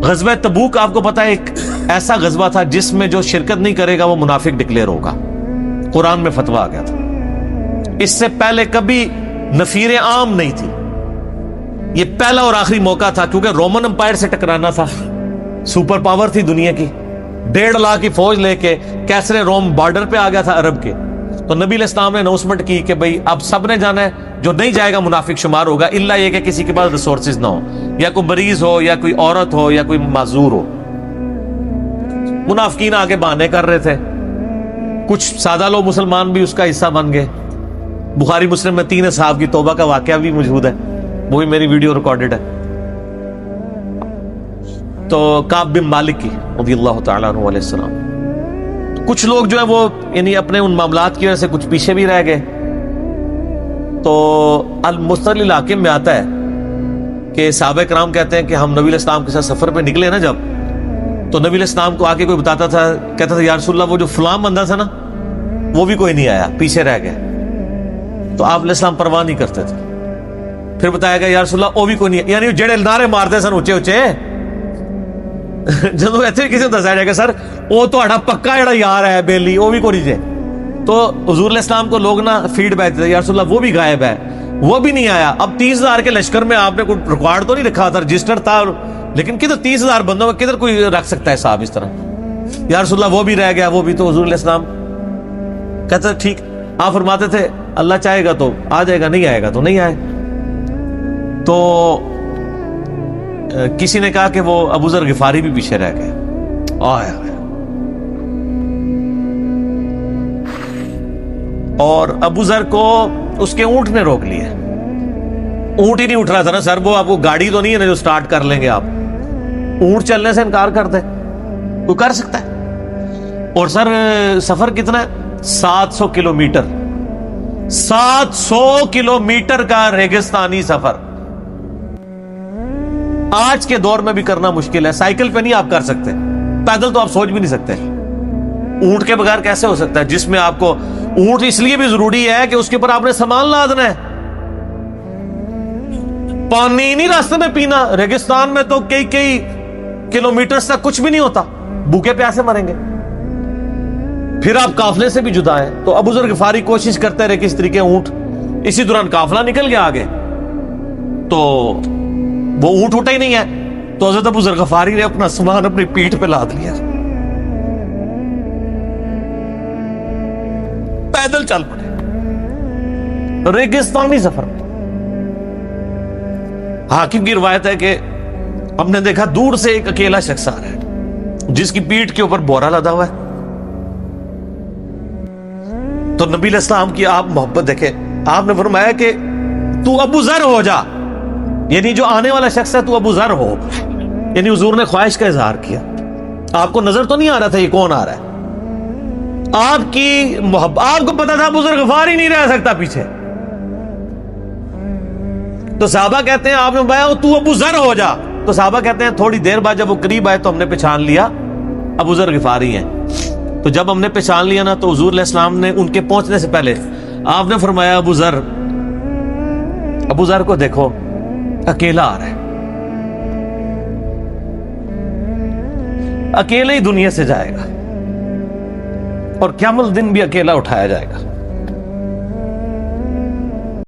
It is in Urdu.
غزوہ تبوک آپ کو پتا ہے ایک ایسا غزوہ تھا جس میں جو شرکت نہیں کرے گا وہ منافق ڈکلیئر ہوگا، قرآن میں فتویٰ آ گیا تھا۔ اس سے پہلے کبھی نفیر عام نہیں تھی، یہ پہلا اور آخری موقع تھا، کیونکہ رومن امپائر سے ٹکرانا تھا، سپر پاور تھی دنیا کی، 1.5 لاکھ کی فوج لے کے کیسرے روم بارڈر پہ آ گیا تھا عرب کے۔ تو نبی علیہ السلام نے اناؤنسمنٹ کی کہ بھئی اب سب نے جانا ہے، جو نہیں جائے گا منافق شمار ہوگا، الا یہ کہ کسی کے پاس ریسورسز نہ ہو، یا کوئی مریض ہو، یا کوئی عورت ہو، یا کوئی معذور ہو۔ منافقین آگے بہانے کر رہے تھے، کچھ سادہ لوگ مسلمان بھی اس کا حصہ بن گئے۔ بخاری مسلم میں 3 اصحاب کی توبہ کا واقعہ بھی موجود ہے، وہی میری ویڈیو ریکارڈڈ ہے۔ تو کعب بن مالک کی رضی اللہ تعالیٰ عنہ علیہ السلام، کچھ لوگ جو ہیں وہ یعنی اپنے ان معاملات کی وجہ سے کچھ پیچھے بھی رہ گئے۔ تو المستدل الحاکم میں آتا ہے کہ صحابہ کرام کہتے ہیں کہ ہم نبی علیہ السلام کے ساتھ سفر پہ نکلے نا جب، تو نبی علیہ السلام کو آ کے کوئی بتاتا تھا، کہتا تھا یا رسول اللہ وہ جو فلاں بندہ تھا نا وہ بھی کوئی نہیں آیا، پیچھے رہ گیا۔ تو آپ علیہ السلام پرواہ نہیں کرتے تھے، پھر بتایا گیا یا رسول اللہ وہ بھی کوئی نہیں، یعنی جڑے نعرے مارتے سن اچے اچے، جدو ایتھے کسی کو دسایا جائے گا سر وہ تہاڈا پکا جڑا یار ہے بیلی وہ بھی کوئی نہیں جے، تو حضور علیہ السلام کو لوگ نا فیڈ بیک دیتے یا رسول اللہ وہ بھی غائب ہے، وہ بھی نہیں آیا۔ اب 30,000 کے لشکر میں آپ نے کوئی ریکارڈ تو نہیں رکھا تھا، رجسٹر تھا، لیکن کدھر 30,000 بندوں میں کدھر کوئی رکھ سکتا ہے صاحب اس طرح، یا رسول اللہ وہ بھی رہ گیا، وہ بھی۔ تو حضور علیہ السلام کہتے ٹھیک، آپ فرماتے تھے اللہ چاہے گا تو آ جائے گا، نہیں آئے گا تو نہیں آئے۔ تو کسی نے کہا کہ وہ ابو ذر غفاری بھی پیچھے رہ گئے، اور ابو ذر کو اس کے اونٹ نے روک لیا، اونٹ ہی نہیں اٹھ رہا تھا نا سر، وہ آپ کو گاڑی تو نہیں ہے نا جو سٹارٹ کر لیں گے آپ، اونٹ چلنے سے انکار کر دے، کوئی کر سکتا ہے؟ اور سر سفر کتنا ہے؟ 700 کلومیٹر، 700 کلومیٹر کا ریگستانی سفر آج کے دور میں بھی کرنا مشکل ہے، سائیکل پہ نہیں آپ کر سکتے، پیدل تو آپ سوچ بھی نہیں سکتے، اونٹ کے بغیر کیسے ہو سکتا ہے؟ جس میں آپ کو اونٹ اس لیے بھی ضروری ہے کہ اس کے اوپر آپ نے سامان لادنا ہے، پانی نہیں راستے میں پینا، ریگستان میں تو کئی کلومیٹر تک کچھ بھی نہیں ہوتا، بھوکے پیاسے مریں گے، پھر آپ قافلے سے بھی جدا ہیں۔ تو ابو ذر غفاری کوشش کرتے رہے کس طریقے اونٹ، اسی دوران قافلہ نکل گیا آگے، تو وہ اونٹ اٹھا ہی نہیں ہے، تو حضرت ابو ذر غفاری نے اپنا سامان اپنی پیٹھ پہ لاد لیا، پیدل چل پڑے ریگستانی سفر میں۔ حاکم کی روایت ہے کہ ہم نے دیکھا دور سے ایک اکیلا شخص آ رہا ہے جس کی پیٹھ کے اوپر بورا لدا ہوا ہے، تو نبی علیہ السلام کی آپ محبت دیکھیں، آپ نے فرمایا کہ تو ابو ذر ہو جا، یعنی جو آنے والا شخص ہے تو ابو ذر ہو، یعنی حضور نے خواہش کا اظہار کیا۔ آپ کو نظر تو نہیں آ رہا تھا یہ کون آ رہا ہے، آپ کی محبت، آپ کو پتا تھا ابو ذر غفاری نہیں رہ سکتا پیچھے، تو صحابہ کہتے ہیں آپ نے بتایا تو ابو ذر ہو جا، تو صحابہ کہتے ہیں تھوڑی دیر بعد جب وہ قریب آئے تو ہم نے پہچان لیا ابو ذر غفاری ہیں۔ تو جب ہم نے پہچان لیا نا تو حضور علیہ السلام نے ان کے پہنچنے سے پہلے آپ نے فرمایا ابو ذر کو دیکھو اکیلا آ رہا ہے، اکیلے ہی دنیا سے جائے گا اور قیامت دن بھی اکیلا اٹھایا جائے گا۔